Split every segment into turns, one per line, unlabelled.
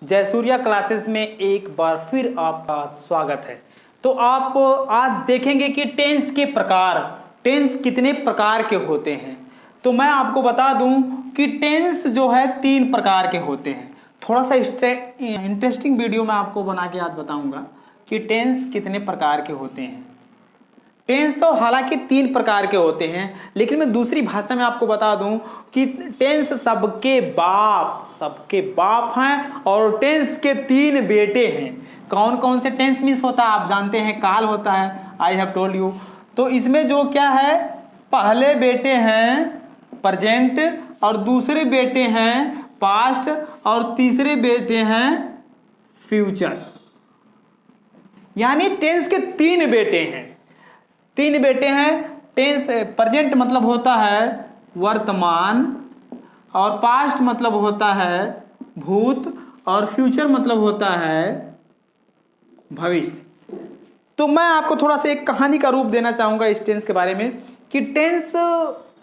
Jayasuriya classes में एक बार फिर आपका स्वागत है। तो आप आज देखेंगे कि टेंस के प्रकार, टेंस कितने प्रकार के होते हैं। तो मैं आपको बता दूं कि टेंस जो है 3 प्रकार के होते हैं। थोड़ा सा इंटरेस्टिंग वीडियो मैं आपको बना के आज बताऊंगा कि टेंस कितने प्रकार के होते हैं। टेंस तो हालांकि 3 प्रकार के होते हैं, लेकिन मैं दूसरी भाषा में आपको बता दूं कि टेंस सबके बाप हैं और टेंस के 3 बेटे हैं। कौन कौन से टेंस मीन्स होता है आप जानते हैं, काल होता है, आई हैव टोल्ड यू। तो इसमें जो क्या है, पहले बेटे हैं प्रेजेंट और दूसरे बेटे हैं पास्ट और तीसरे बेटे हैं फ्यूचर। यानी टेंस के 3 बेटे हैं। 3 बेटे हैं। टेंस प्रेजेंट मतलब होता है वर्तमान, और पास्ट मतलब होता है भूत, और फ्यूचर मतलब होता है भविष्य। तो मैं आपको थोड़ा सा एक कहानी का रूप देना चाहूँगा इस टेंस के बारे में कि टेंस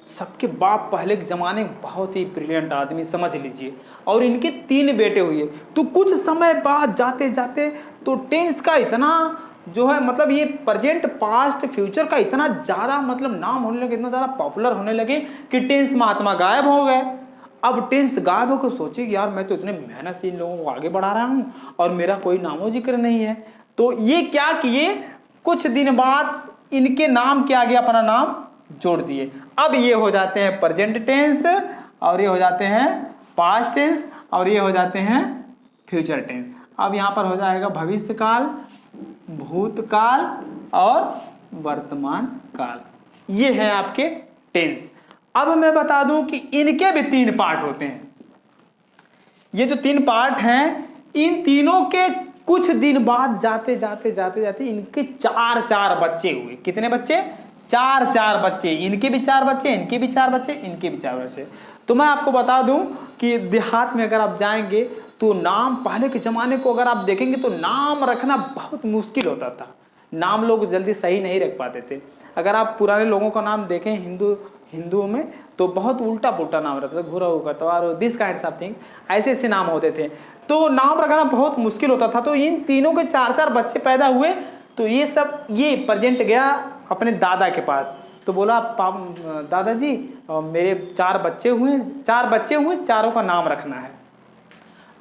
सबके बाप पहले के ज़माने बहुत ही ब्रिलियंट आदमी समझ लीजिए, और इनके 3 बेटे हुए। तो कुछ समय बाद जाते जाते तो टेंस का इतना जो है मतलब ये प्रेजेंट पास्ट फ्यूचर का इतना ज़्यादा मतलब नाम होने लगे, इतना ज़्यादा पॉपुलर होने लगे कि टेंस महात्मा गायब हो गए। अब टेंस गायब होकर सोचे कि यार मैं तो इतने मेहनत से इन लोगों को आगे बढ़ा रहा हूँ और मेरा कोई नामो जिक्र नहीं है। तो ये क्या किए, कुछ दिन बाद इनके नाम के आगे अपना नाम जोड़ दिए। अब ये हो जाते हैं प्रेजेंट टेंस, और ये हो जाते हैं पास्ट टेंस, और ये हो जाते हैं फ्यूचर टेंस। अब यहाँ पर हो जाएगा भविष्य काल, भूतकाल और वर्तमान काल। ये है आपके टेंस। अब मैं बता दूं कि इनके भी 3 पार्ट होते हैं। ये जो 3 पार्ट हैं, इन तीनों के कुछ दिन बाद जाते जाते इनके 4 बच्चे हुए। कितने बच्चे? 4 बच्चे। इनके भी 4 बच्चे, इनके भी 4 बच्चे, इनके भी 4 बच्चे। तो मैं आपको बता दूं कि देहात में अगर आप जाएंगे तो नाम, पहले के ज़माने को अगर आप देखेंगे तो नाम रखना बहुत मुश्किल होता था। नाम लोग जल्दी सही नहीं रख पाते थे। अगर आप पुराने लोगों का नाम देखें हिंदुओं में तो बहुत उल्टा पुल्टा नाम रहता था, घुरा हुआ तवार, दिस काइंड्स ऑफ थिंग्स, ऐसे ऐसे नाम होते थे। तो नाम रखना बहुत मुश्किल होता था। तो इन तीनों के 4 बच्चे पैदा हुए। तो ये प्रेजेंट गया अपने दादा के पास, तो बोला दादाजी मेरे 4 बच्चे हुए, चारों का नाम रखना है।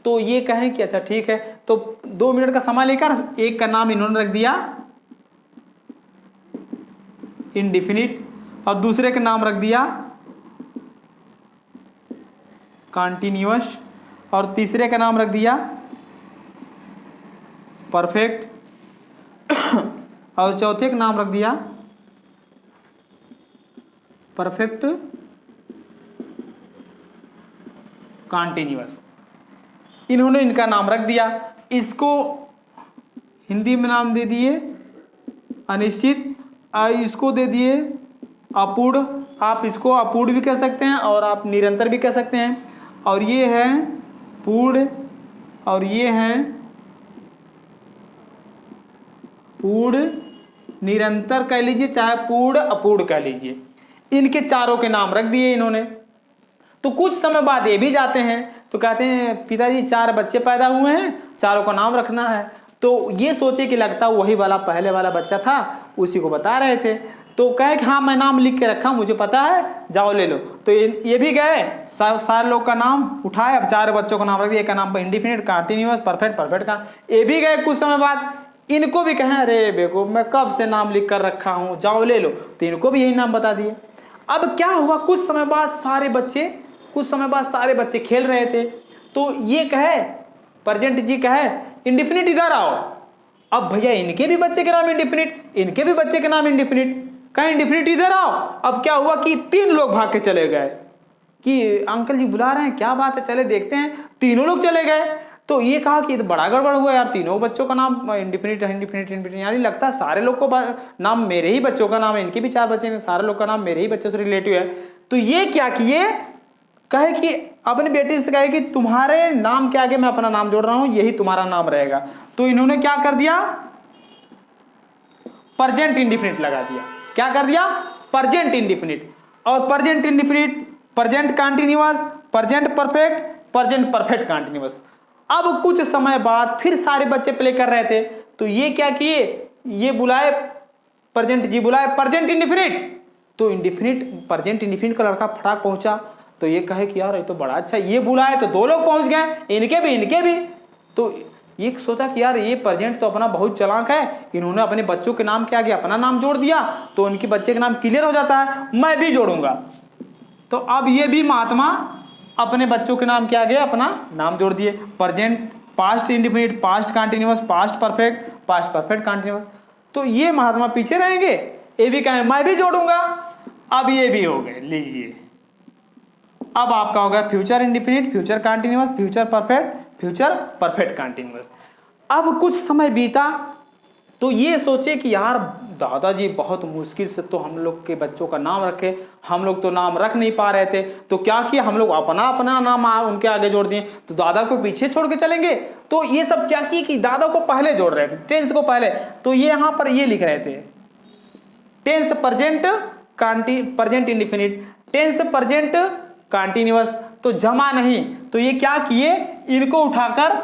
तो ये कहें कि अच्छा ठीक है। तो 2 मिनट का समय लेकर एक का नाम इन्होंने रख दिया इंडिफिनिट, और दूसरे का नाम रख दिया कॉन्टिन्यूअस, और तीसरे का नाम रख दिया परफेक्ट, और चौथे का नाम रख दिया परफेक्ट कॉन्टिन्यूअस। इन्होंने इनका नाम रख दिया। इसको हिंदी में नाम दे दिए अनिश्चित, इसको दे दिए अपूर्ण। आप इसको अपूर्ण भी कह सकते हैं और आप निरंतर भी कह सकते हैं। और ये है पूर्ण, और ये है पूर्ण निरंतर कह लीजिए, चाहे पूर्ण अपूर्ण कह लीजिए। इनके 4 के नाम रख दिए इन्होंने। तो कुछ समय बाद ये भी जाते हैं तो कहते हैं पिताजी 4 बच्चे पैदा हुए हैं, 4 का नाम रखना है। तो ये सोचे कि लगता वही वाला पहले वाला बच्चा था, उसी को बता रहे थे। तो कहे कि हाँ मैं नाम लिख के रखा, मुझे पता है, जाओ ले लो। तो ये भी गए, सारे लोग का नाम उठाए, अब 4 बच्चों का नाम रख दिया। एक का नाम इंडिफिनिट, कॉन्टिन्यूअस, परफेक्ट का। ये भी गए कुछ समय बाद, इनको भी कहें अरे बेको मैं कब से नाम लिख कर रखा हूँ, जाओ ले लो। तो इनको भी यही नाम बता दिए। अब क्या हुआ, कुछ समय बाद सारे बच्चे खेल रहे थे। तो ये कहे, प्रेजेंट जी कहे इंडिफिनिट इधर आओ। अब भैया इनके भी बच्चे के नाम इंडिफिनिट, इनके भी बच्चे के नाम इंडिफिनिट, कहे इंडिफिनिट इधर आओ। अब क्या हुआ कि 3 लोग भाग के चले गए कि अंकल जी बुला रहे हैं, क्या बात है, चले देखते हैं। तीनों लोग चले गए। तो ये कहा कि ये तो बड़ा गड़बड़ हुआ यार, तीनों बच्चों का नाम इंडिफिनिट, यानी लगता है सारे लोग को नाम मेरे ही बच्चों का नाम है, इनके भी 4 बच्चे हैं, सारे लोग का नाम मेरे ही बच्चों से रिलेटिव है। तो ये क्या किए, कहे कि अपने बेटे से कहे कि तुम्हारे नाम के आगे मैं अपना नाम जोड़ रहा हूं, यही तुम्हारा नाम रहेगा। तो इन्होंने क्या कर दिया, प्रेजेंट इंडिफिनिट लगा दिया। क्या कर दिया, प्रेजेंट इंडिफिनिट। और present indefinite, present continuous, present perfect, present perfect continuous. अब कुछ समय बाद फिर सारे बच्चे प्ले कर रहे थे, तो ये क्या किए, ये बुलाए प्रेजेंट, जी बुलाए प्रेजेंट इंडिफिनिट। तो इंडिफिनिट प्रेजेंट इंडिफिनिट का लड़का फटाक पहुंचा, तो ये कहे कि यार ये तो बड़ा अच्छा, ये बुलाए तो दो लोग पहुंच गए, इनके भी। तो ये सोचा कि यार ये प्रेजेंट तो अपना बहुत चालाक है, इन्होंने अपने बच्चों के नाम के आगे अपना नाम जोड़ दिया, तो उनके बच्चे का नाम क्लियर हो जाता है, मैं भी जोड़ूंगा। तो अब ये भी महात्मा अपने बच्चों के नाम के आगे अपना नाम जोड़ दिए, present past indefinite, past continuous, past perfect continuous. तो ये महात्मा पीछे रहेंगे, ये भी कहें मैं भी जोड़ूंगा। अब ये भी हो गए, लीजिए अब आपका हो गया future indefinite, future continuous, future perfect continuous. अब कुछ समय बीता तो ये सोचे कि यार दादाजी बहुत मुश्किल से तो हम लोग के बच्चों का नाम रखे, हम लोग तो नाम रख नहीं पा रहे थे, तो क्या किया हम लोग अपना नाम उनके आगे जोड़ दिए, तो दादा को पीछे छोड़ के चलेंगे। तो ये सब क्या की कि दादा को पहले जोड़ रहे थे, टेंस को पहले। तो ये यहाँ पर ये लिख रहे थे tense present indefinite, tense present continuous, तो जमा नहीं, तो ये क्या किए, इनको उठाकर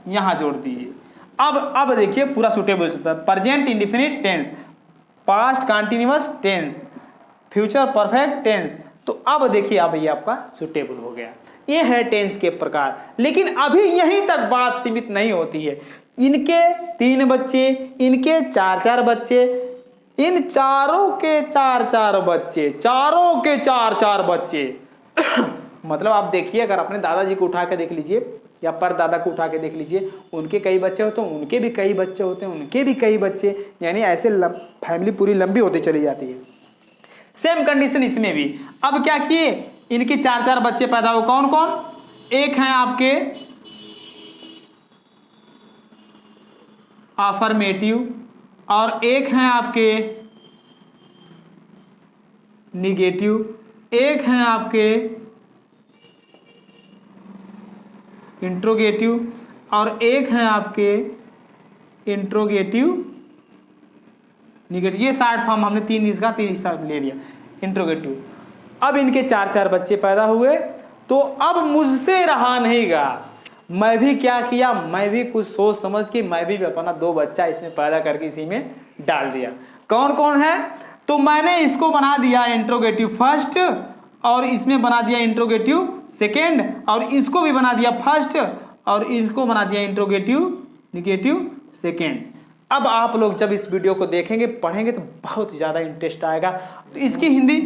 यहां जोड़ दीजिए। अब देखिए पूरा सुटेबल होता है, present indefinite tense, past continuous tense, future perfect tense. तो अब देखिए अब ये आपका सुटेबल हो गया। ये है टेंस के प्रकार। लेकिन अभी यहीं तक बात सीमित नहीं होती है। इनके 3 बच्चे, इनके 4-4 बच्चे, इन चारों के 4-4 बच्चे, चारों के 4-4 बच्चे मतलब आप देखिए, अगर अपने दादाजी को उठा के देख लीजिए या परदादा को उठा के देख लीजिए, उनके कई बच्चे होते हैं, उनके भी कई बच्चे होते हैं, उनके भी कई बच्चे, यानी ऐसे फैमिली पूरी लंबी होती चली जाती है। सेम कंडीशन इसमें भी। अब क्या किए, इनके 4-4 बच्चे पैदा हुए, कौन कौन, एक हैं आपके अफर्मेटिव और एक हैं आपके निगेटिव, एक हैं आपके इंट्रोगेटिव और एक हैं आपके इंट्रोगेटिव निगेटिव। ये 60 फॉर्म हमने 3 इसका 3 हिस्सा ले लिया इंट्रोगेटिव। अब इनके 4-4 बच्चे पैदा हुए, तो अब मुझसे रहा नहीं गा, मैं भी क्या किया, मैं भी कुछ सोच समझ के मैं भी अपना 2 बच्चा इसमें पैदा करके इसी में डाल दिया। कौन कौन है, तो मैंने इसको बना दिया इंट्रोगेटिव फर्स्ट, और इसमें बना दिया इंट्रोगेटिव सेकेंड, और इसको भी बना दिया फर्स्ट, और इसको बना दिया इंट्रोगेटिव निगेटिव सेकेंड। अब आप लोग जब इस वीडियो को देखेंगे पढ़ेंगे तो बहुत ज़्यादा इंटरेस्ट आएगा। तो इसकी हिंदी